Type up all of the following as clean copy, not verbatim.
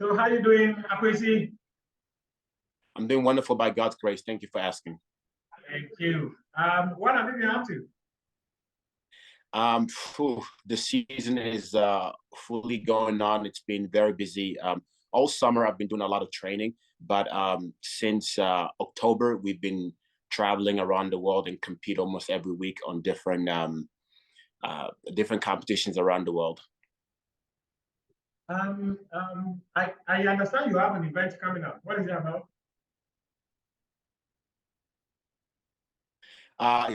So how you doing, Akwesi? I'm doing wonderful by God's grace. Thank you for asking. Thank you. What have you been up to? The season is fully going on. It's been very busy. All summer I've been doing a lot of training, but since October we've been traveling around the world and compete almost every week on different competitions around the world. I understand you have an event coming up. What is it about?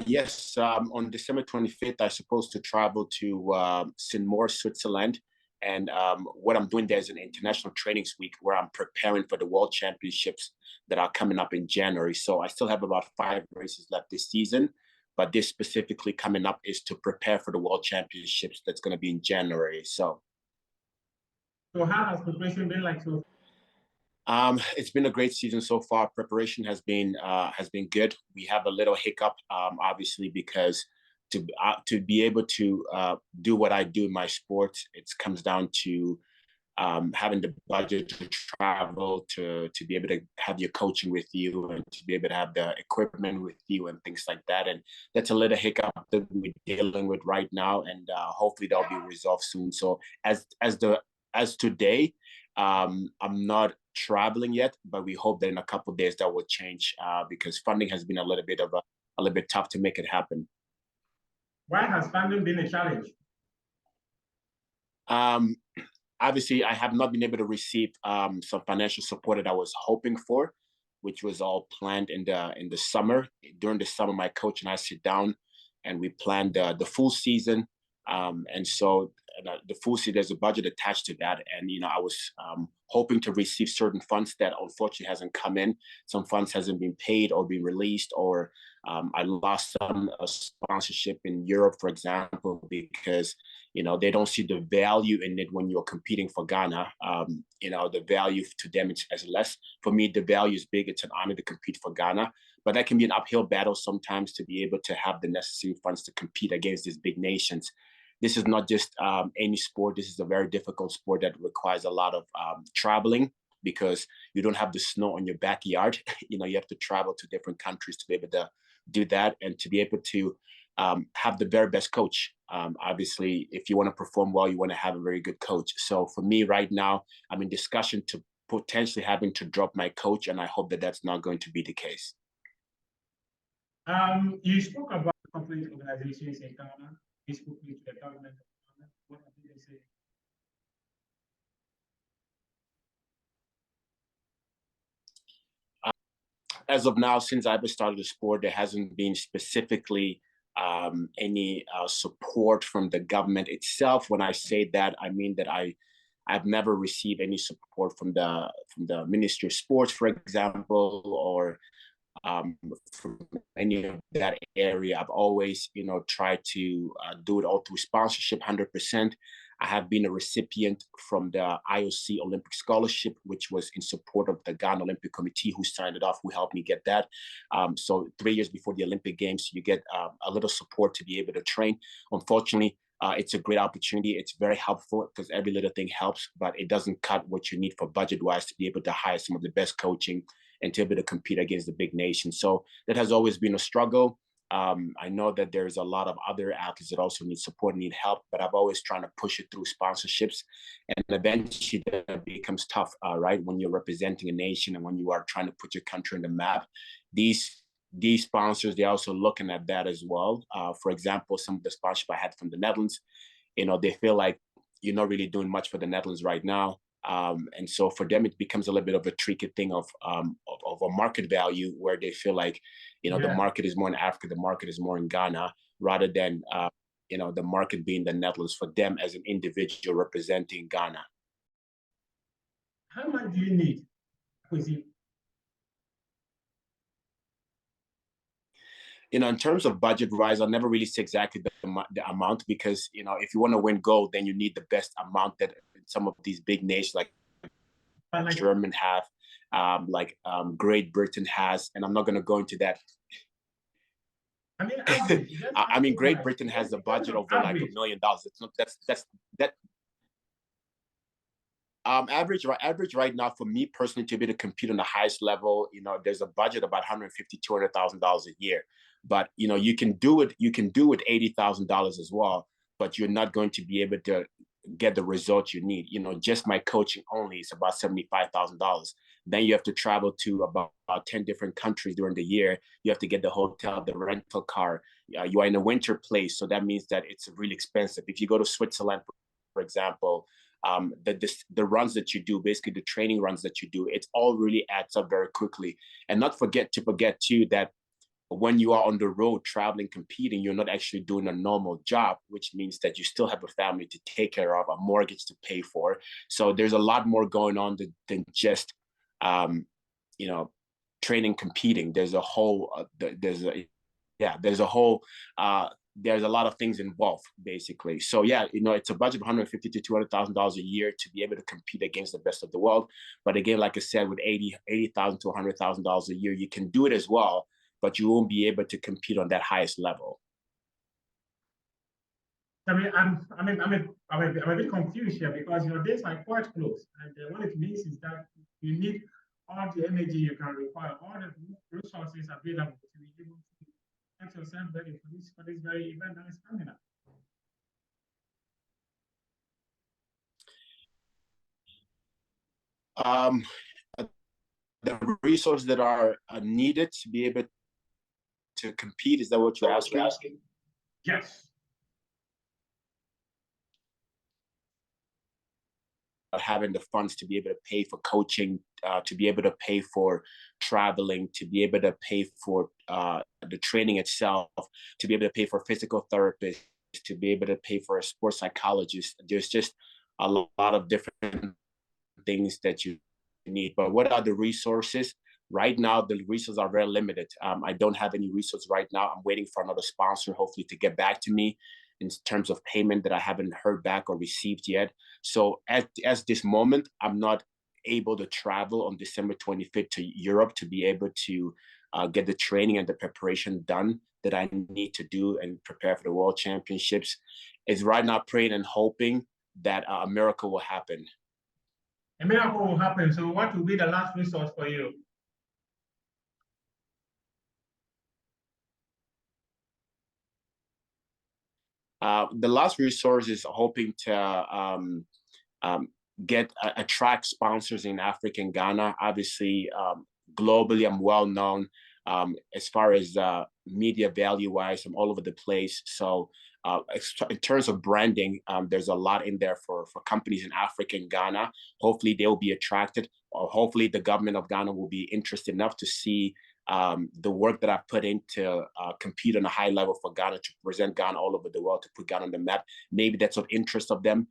Yes, on December 25th, I'm supposed to travel to St. Moritz, Switzerland. And what I'm doing there is an international trainings week where I'm preparing for the World Championships that are coming up in January. So I still have about 5 races left this season, but this specifically coming up is to prepare for the World Championships that's going to be in January. So how has preparation been like so? It's been a great season so far. Preparation has been good. We have a little hiccup, obviously, because to be able to do what I do in my sport, it comes down to having the budget to travel, to be able to have your coaching with you, and to be able to have the equipment with you and things like that. And that's a little hiccup that we're dealing with right now, and hopefully that'll be resolved soon. So as today, I'm not traveling yet, but we hope that in a couple of days that will change because funding has been a little bit tough to make it happen. Why has funding been a challenge? Obviously, I have not been able to receive some financial support that I was hoping for, which was all planned in the summer. During the summer, my coach and I sit down and we planned the full season. And so the full season, there's a budget attached to that. And, I was hoping to receive certain funds that unfortunately hasn't come in. Some funds hasn't been paid or been released, or I lost some sponsorship in Europe, for example, because, they don't see the value in it when you're competing for Ghana. The value to them is less. For me, the value is big. It's an honor to compete for Ghana. But that can be an uphill battle sometimes to be able to have the necessary funds to compete against these big nations. This is not just any sport. This is a very difficult sport that requires a lot of traveling because you don't have the snow on your backyard. You have to travel to different countries to be able to do that and to be able to have the very best coach. Obviously, if you want to perform well, you want to have a very good coach. So for me right now, I'm in discussion to potentially having to drop my coach, and I hope that that's not going to be the case. You spoke about conflict organizations in Ghana. You spoke to the government of Ghana. What did they say? As of now, since I've started the sport, there hasn't been specifically any support from the government itself. When I say that, I mean that I've never received any support from the Ministry of Sports, for example, or from any of that area. I've always, tried to do it all through sponsorship, 100%. I have been a recipient from the IOC Olympic Scholarship, which was in support of the Ghana Olympic Committee, who signed it off, who helped me get that. So 3 years before the Olympic Games, you get a little support to be able to train. Unfortunately, it's a great opportunity. It's very helpful because every little thing helps, but it doesn't cut what you need for budget-wise to be able to hire some of the best coaching and to be able to compete against the big nations. So that has always been a struggle. I know that there's a lot of other athletes that also need support and need help, but I've always trying to push it through sponsorships. And eventually that becomes tough, right? When you're representing a nation and when you are trying to put your country on the map, these sponsors, they're also looking at that as well. For example, some of the sponsorship I had from the Netherlands, they feel like you're not really doing much for the Netherlands right now. And so for them, it becomes a little bit of a tricky thing of a market value where they feel like, the market is more in Africa, the market is more in Ghana, rather than, the market being the Netherlands for them as an individual representing Ghana. How much do you need? In terms of budget rise, I'll never really say exactly the amount because, if you want to win gold, then you need the best amount that some of these big nations like German have, Great Britain has, and I'm not going to go into that. I mean, Great Britain has a budget over like $1 million. It's not that. Average right now for me personally to be able to compete on the highest level, there's a budget about $150,000-$200,000 a year. But you can do it. You can do it $80,000 as well, but you're not going to be able to get the results you need. Just my coaching only is about $75,000. Then you have to travel to about 10 different countries during the year. You have to get the hotel, the rental car. You are in a winter place, so that means that it's really expensive. If you go to Switzerland, for example, the runs that you do, basically the training runs that you do, it all really adds up very quickly. And not forget too that when you are on the road traveling, competing, you're not actually doing a normal job, which means that you still have a family to take care of, a mortgage to pay for. So there's a lot more going on than just, training, competing. There's a whole, there's a lot of things involved, basically. So yeah, it's a budget of $150,000 to $200,000 a year to be able to compete against the best of the world. But again, like I said, with $80,000 to $100,000 a year, you can do it as well, but you won't be able to compete on that highest level. I mean, I'm a bit confused here because your days are quite close, and what it means is that you need all the energy you can require, all the resources available to be able to get yourself ready for this very event that is coming up. The resources that are needed to be able to compete, is that what you're asking? Yes. Having the funds to be able to pay for coaching, to be able to pay for traveling, to be able to pay for the training itself, to be able to pay for physical therapists, to be able to pay for a sports psychologist. There's just a lot of different things that you need. But what are the resources? Right now, the resources are very limited. I don't have any resources right now. I'm waiting for another sponsor, hopefully, to get back to me in terms of payment that I haven't heard back or received yet. So at this moment, I'm not able to travel on December 25th to Europe to be able to get the training and the preparation done that I need to do and prepare for the World Championships. Is right now praying and hoping that a miracle will happen. A miracle will happen. So what will be the last resource for you? The last resource is hoping to attract sponsors in Africa and Ghana. Obviously, globally, I'm well known. As far as media value-wise, I'm all over the place. So in terms of branding, there's a lot in there for companies in Africa and Ghana. Hopefully, they will be attracted, or hopefully the government of Ghana will be interested enough to see the work that I've put in to compete on a high level for Ghana, to present Ghana all over the world, to put Ghana on the map. Maybe that's of interest of them.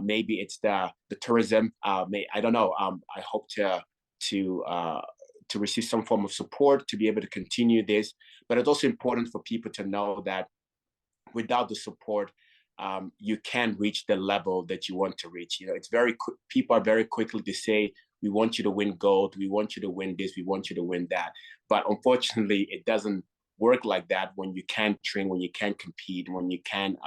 Maybe it's the tourism. I don't know. I hope to receive some form of support to be able to continue this. But it's also important for people to know that without the support, you can't reach the level that you want to reach. It's people are very quickly to say, we want you to win gold, we want you to win this, we want you to win that. But unfortunately, it doesn't work like that when you can't train, when you can't compete, when you can't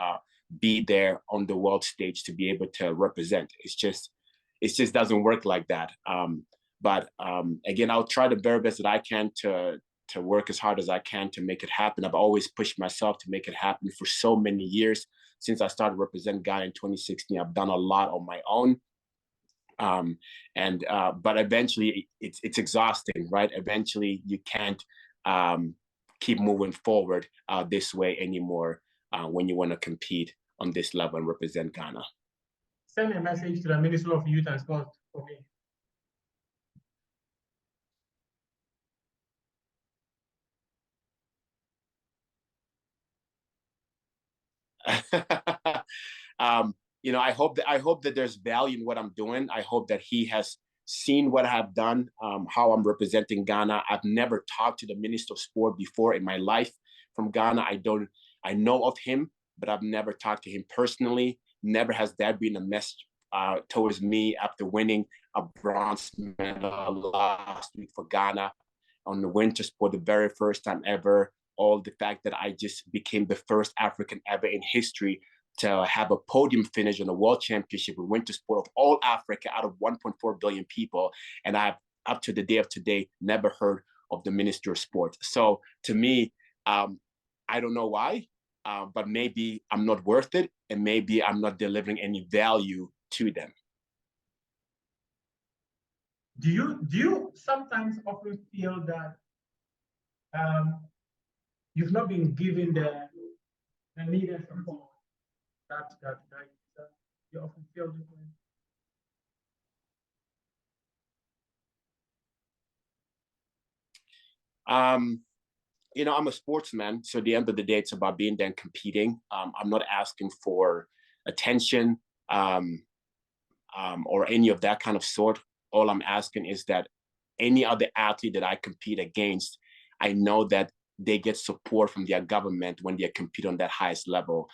be there on the world stage to be able to represent. It just doesn't work like that. But again, I'll try the very best that I can to work as hard as I can to make it happen. I've always pushed myself to make it happen for so many years. Since I started representing Ghana in 2016, I've done a lot on my own. But eventually it's exhausting, right? Eventually you can't keep moving forward this way anymore when you want to compete on this level and represent Ghana. Send a message to the Minister of Youth and Sport for me. I hope that there's value in what I'm doing. I hope that he has seen what I've done, how I'm representing Ghana. I've never talked to the Minister of Sport before in my life from Ghana. I know of him, but I've never talked to him personally. Never has that been a message towards me after winning a bronze medal last week for Ghana on the winter sport, the very first time ever. All the fact that I just became the first African ever in history to have a podium finish in a world championship with winter sport of all Africa out of 1.4 billion people. And I've, up to the day of today, never heard of the Minister of Sport. So to me, I don't know why, but maybe I'm not worth it, and maybe I'm not delivering any value to them. Do you sometimes often feel that you've not been given the needed support that you often feel different? You know, I'm a sportsman, so at the end of the day, it's about being there and competing. I'm not asking for attention or any of that kind of sort. All I'm asking is that any other athlete that I compete against, I know that they get support from their government when they compete on that highest level.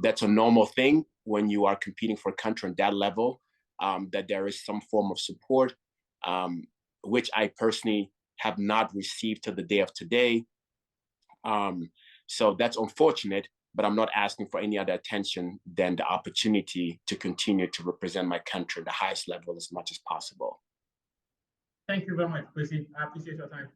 That's a normal thing when you are competing for a country on that level, that there is some form of support, which I personally have not received to the day of today. So that's unfortunate, but I'm not asking for any other attention than the opportunity to continue to represent my country at the highest level as much as possible. Thank you very much, Kwesi. I appreciate your time.